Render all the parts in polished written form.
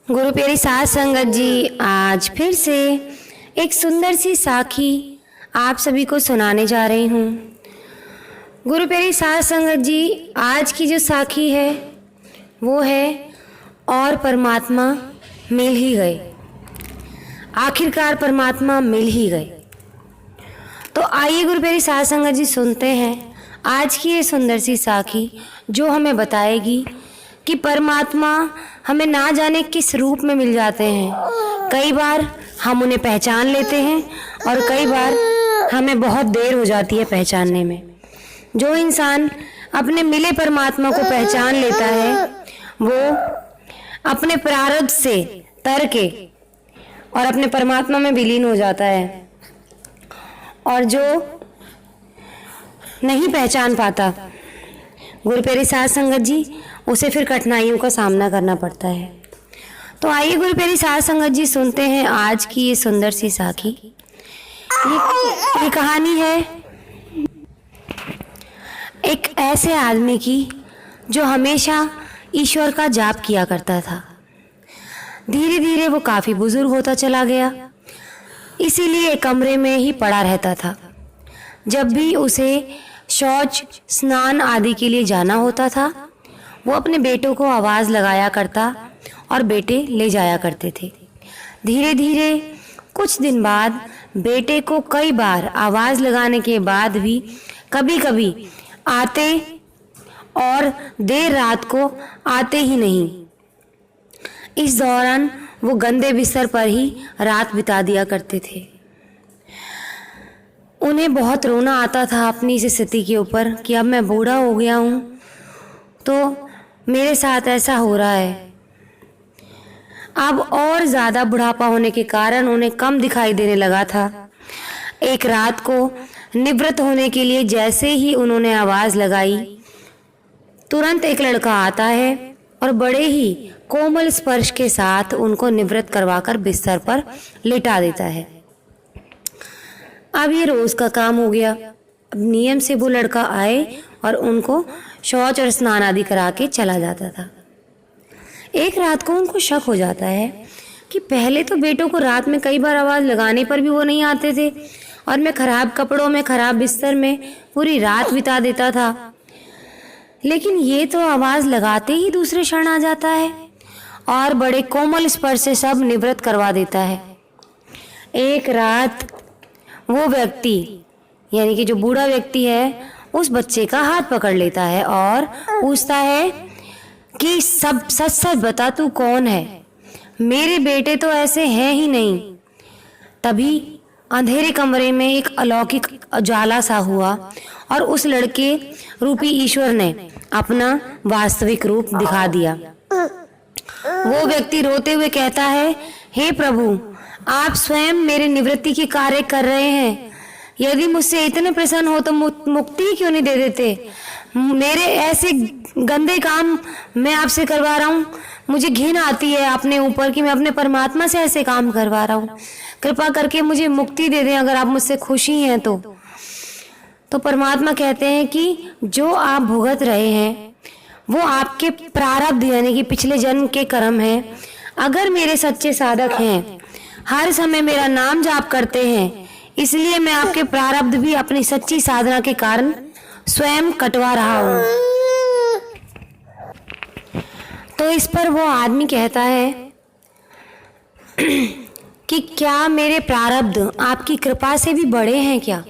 गुरु प्यारी साध संगत जी, आज फिर से एक सुंदर सी साखी आप सभी को सुनाने जा रही हूँ। गुरु प्यारी साध संगत जी, आज की जो साखी है वो है और परमात्मा मिल ही गए। आखिरकार परमात्मा मिल ही गए। तो आइए गुरु प्यारी साध संगत जी सुनते हैं आज की ये सुंदर सी साखी, जो हमें बताएगी कि परमात्मा हमें ना जाने किस रूप में मिल जाते हैं। कई बार हम उन्हें पहचान लेते हैं और कई बार हमें बहुत देर हो जाती है पहचानने में। जो इंसान अपने मिले परमात्मा को पहचान लेता है वो अपने प्रारब्ध से तर के और अपने परमात्मा में विलीन हो जाता है, और जो नहीं पहचान पाता गुरु प्यारी साध संगत जी, उसे फिर कठिनाइयों का सामना करना पड़ता है। तो आइए गुरु प्यारी साध संगत जी सुनते हैं आज की ये सुंदर सी साखी। ये कहानी है एक ऐसे आदमी की जो हमेशा ईश्वर का जाप किया करता था। धीरे धीरे वो काफी बुजुर्ग होता चला गया, इसीलिए कमरे में ही पड़ा रहता था। जब भी उसे शौच स्नान आदि के लिए जाना होता था, वो अपने बेटों को आवाज़ लगाया करता और बेटे ले जाया करते थे। धीरे धीरे कुछ दिन बाद बेटे को कई बार आवाज़ लगाने के बाद भी कभी कभी आते और देर रात को आते ही नहीं। इस दौरान वो गंदे बिस्तर पर ही रात बिता दिया करते थे। उन्हें बहुत रोना आता था अपनी इस स्थिति के ऊपर कि अब मैं बूढ़ा हो गया हूँ तो मेरे साथ ऐसा हो रहा है। अब और ज़्यादा बुढ़ापा होने के कारण उन्हें कम दिखाई देने लगा था। एक रात को निवृत्त होने के लिए जैसे ही उन्होंने आवाज़ लगाई, तुरंत एक लड़का आता है और बड़े ही कोमल स्पर्श के साथ उनको निवृत्त करवाकर बिस्तर पर लिटा देता है। अब ये रोज़ का काम हो गया। अब नियम से वो लड़का आए और उनको शौच और स्नान आदि करा के चला जाता था। एक रात को उनको शक हो जाता है कि पहले तो बेटों को रात में कई बार आवाज़ लगाने पर भी वो नहीं आते थे और मैं खराब कपड़ों में, खराब बिस्तर में पूरी रात बिता देता था, लेकिन ये तो आवाज़ लगाते ही दूसरे क्षण आ जाता है और बड़े कोमल स्पर्श से सब निवृत्त करवा देता है। एक रात वो व्यक्ति, यानी कि जो बूढ़ा व्यक्ति है, उस बच्चे का हाथ पकड़ लेता है और पूछता है कि सब सच सच बता, तू कौन है? मेरे बेटे तो ऐसे हैं ही नहीं। तभी अंधेरे कमरे में एक अलौकिक उजाला सा हुआ और उस लड़के रूपी ईश्वर ने अपना वास्तविक रूप दिखा दिया। वो व्यक्ति रोते हुए कहता है, हे प्रभु, आप स्वयं मेरे निवृत्ति के कार्य कर रहे हैं। यदि मुझसे इतने प्रसन्न हो तो मुक्ति क्यों नहीं दे देते? मेरे ऐसे गंदे काम मैं आपसे करवा रहा हूँ। मुझे घिन आती है अपने ऊपर कि मैं अपने परमात्मा से ऐसे काम करवा रहा हूँ। कृपा करके मुझे मुक्ति दे दें अगर आप मुझसे खुशी हैं तो परमात्मा कहते हैं कि जो आप भुगत रहे हैं वो आपके प्रारब्ध, यानी कि पिछले जन्म के कर्म हैं। अगर मेरे सच्चे साधक हैं, हर समय मेरा नाम जाप करते हैं, इसलिए मैं आपके प्रारब्ध भी अपनी सच्ची साधना के कारण स्वयं कटवा रहा हूँ। तो इस पर वो आदमी कहता है कि क्या मेरे प्रारब्ध आपकी कृपा से भी बड़े हैं क्या?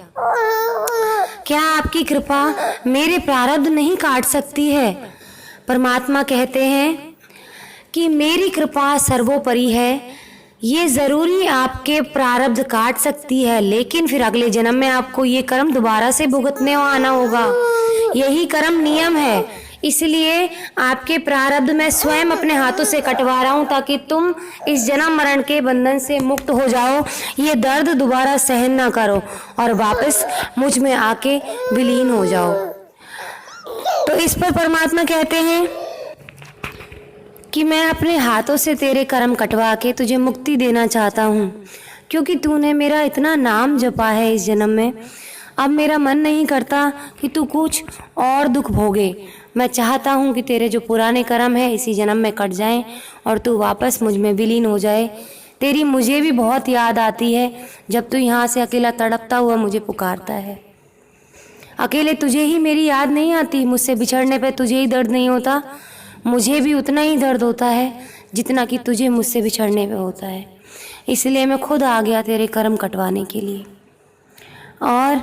क्या आपकी कृपा मेरे प्रारब्ध नहीं काट सकती है? परमात्मा कहते हैं कि मेरी कृपा सर्वोपरि है। ये ज़रूरी आपके प्रारब्ध काट सकती है, लेकिन फिर अगले जन्म में आपको ये कर्म दोबारा से भुगतने आना होगा। यही कर्म नियम है, इसलिए आपके प्रारब्ध मैं स्वयं अपने हाथों से कटवा रहा हूँ ताकि तुम इस जन्म मरण के बंधन से मुक्त हो जाओ, ये दर्द दोबारा सहन ना करो और वापस मुझ में आके विलीन हो जाओ। तो इस पर परमात्मा कहते हैं कि मैं अपने हाथों से तेरे कर्म कटवा के तुझे मुक्ति देना चाहता हूँ, क्योंकि तूने मेरा इतना नाम जपा है इस जन्म में। अब मेरा मन नहीं करता कि तू कुछ और दुख भोगे। मैं चाहता हूँ कि तेरे जो पुराने कर्म है इसी जन्म में कट जाएं और तू वापस मुझ में विलीन हो जाए। तेरी मुझे भी बहुत याद आती है जब तू यहाँ से अकेला तड़पता हुआ मुझे पुकारता है। अकेले तुझे ही मेरी याद नहीं आती, मुझसे बिछड़ने पे तुझे ही दर्द नहीं होता। मुझे भी उतना ही दर्द होता है जितना कि तुझे मुझसे बिछड़ने पे होता है। इसलिए मैं खुद आ गया तेरे कर्म कटवाने के लिए। और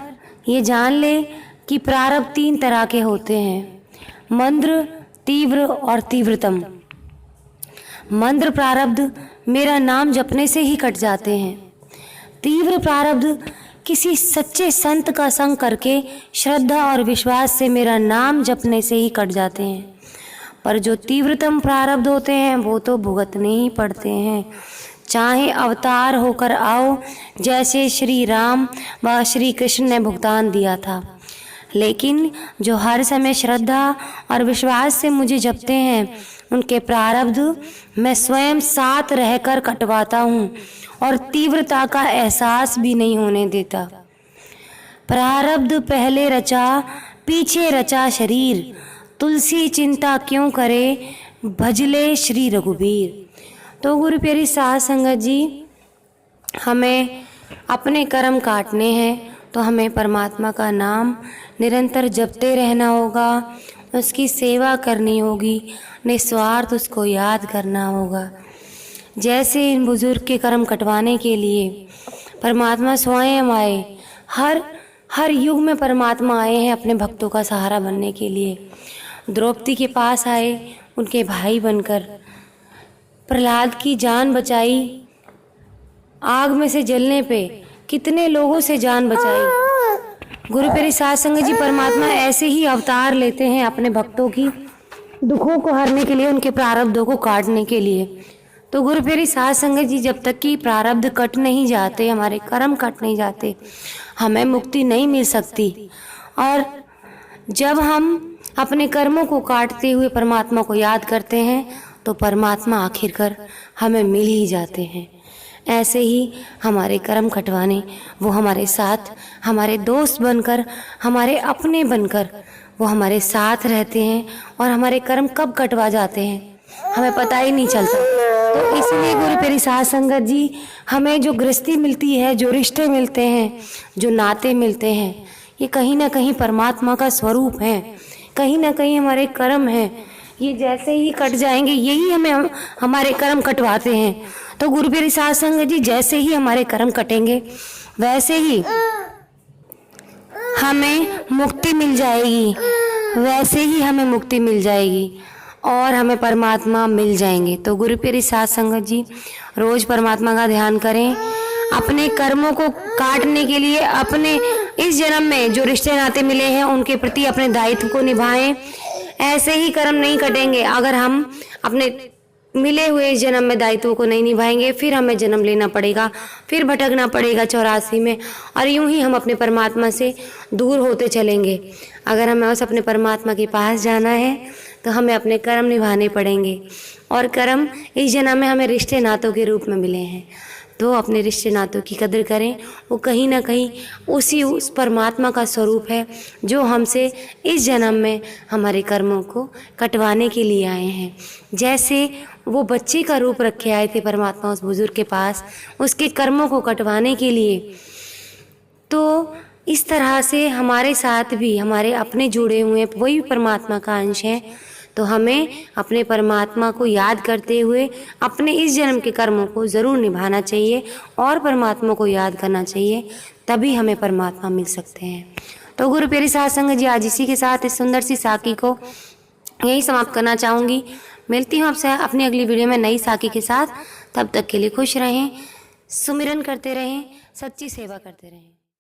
ये जान ले कि प्रारब्ध 3 तरह के होते हैं, मंद्र, तीव्र और तीव्रतम। मंद्र प्रारब्ध मेरा नाम जपने से ही कट जाते हैं। तीव्र प्रारब्ध किसी सच्चे संत का संग करके श्रद्धा और विश्वास से मेरा नाम जपने से ही कट जाते हैं। पर जो तीव्रतम प्रारब्ध होते हैं वो तो भुगतने ही पड़ते हैं, चाहे अवतार होकर आओ, जैसे श्री राम व श्री कृष्ण ने भुगतान दिया था। लेकिन जो हर समय श्रद्धा और विश्वास से मुझे जपते हैं उनके प्रारब्ध मैं स्वयं साथ रहकर कटवाता हूँ और तीव्रता का एहसास भी नहीं होने देता। प्रारब्ध पहले रचा पीछे रचा शरीर, तुलसी चिंता क्यों करे भजले श्री रघुबीर। तो गुरु प्यारी साध संगत जी, हमें अपने कर्म काटने हैं तो हमें परमात्मा का नाम निरंतर जपते रहना होगा, उसकी सेवा करनी होगी, निस्वार्थ उसको याद करना होगा। जैसे इन बुजुर्ग के कर्म कटवाने के लिए परमात्मा स्वयं आए, हर युग में परमात्मा आए हैं अपने भक्तों का सहारा बनने के लिए। द्रौपदी के पास आए उनके भाई बनकर, प्रहलाद की जान बचाई, आग में से जलने पे कितने लोगों से जान बचाई। गुरु प्यारी साध संगत जी, परमात्मा ऐसे ही अवतार लेते हैं अपने भक्तों की दुखों को हरने के लिए, उनके प्रारब्धों को काटने के लिए। तो गुरु प्यारी साध संगत जी, जब तक कि प्रारब्ध कट नहीं जाते, हमारे कर्म कट नहीं जाते, हमें मुक्ति नहीं मिल सकती। और जब हम अपने कर्मों को काटते हुए परमात्मा को याद करते हैं तो परमात्मा आखिरकार हमें मिल ही जाते हैं। ऐसे ही हमारे कर्म कटवाने वो हमारे साथ, हमारे दोस्त बनकर, हमारे अपने बनकर वो हमारे साथ रहते हैं और हमारे कर्म कब कटवा जाते हैं हमें पता ही नहीं चलता। तो इसलिए गुरु प्यारी साध संगत जी, हमें जो गृहस्थी मिलती है, जो रिश्ते मिलते हैं, जो नाते मिलते हैं, ये कहीं ना कहीं परमात्मा का स्वरूप है, कहीं ना कहीं हमारे कर्म हैं। ये जैसे ही कट जाएंगे यही हमें हमारे कर्म कटवाते हैं। तो गुरु प्यारी साध संगत जी, जैसे ही हमारे कर्म कटेंगे वैसे ही हमें मुक्ति मिल जाएगी, वैसे ही हमें मुक्ति मिल जाएगी और हमें परमात्मा मिल जाएंगे। तो गुरु प्यारी साध संगत जी, रोज परमात्मा का ध्यान करें, अपने कर्मों को काटने के लिए अपने इस जन्म में जो रिश्ते नाते मिले हैं उनके प्रति अपने दायित्व को निभाएं। ऐसे ही कर्म नहीं कटेंगे अगर हम अपने मिले हुए इस जन्म में दायित्वों को नहीं निभाएंगे, फिर हमें जन्म लेना पड़ेगा, फिर भटकना पड़ेगा 84 में, और यूं ही हम अपने परमात्मा से दूर होते चलेंगे। अगर हमें उस अपने परमात्मा के पास जाना है तो हमें अपने कर्म निभाने पड़ेंगे, और कर्म इस जन्म में हमें रिश्ते नातों के रूप में मिले हैं। तो अपने रिश्ते नातों की कदर करें, वो कहीं ना कहीं उस परमात्मा का स्वरूप है जो हमसे इस जन्म में हमारे कर्मों को कटवाने के लिए आए हैं। जैसे वो बच्चे का रूप रखे आए थे परमात्मा उस बुजुर्ग के पास उसके कर्मों को कटवाने के लिए, तो इस तरह से हमारे साथ भी हमारे अपने जुड़े हुए वही परमात्मा का अंश है। तो हमें अपने परमात्मा को याद करते हुए अपने इस जन्म के कर्मों को ज़रूर निभाना चाहिए और परमात्मा को याद करना चाहिए, तभी हमें परमात्मा मिल सकते हैं। तो गुरु प्यारी साध संगत जी, आज इसी के साथ इस सुंदर सी साखी को यही समाप्त करना चाहूँगी। मिलती हूँ आपसे अपनी अगली वीडियो में नई साखी के साथ। तब तक के लिए खुश रहें, सुमिरन करते रहें, सच्ची सेवा करते रहें।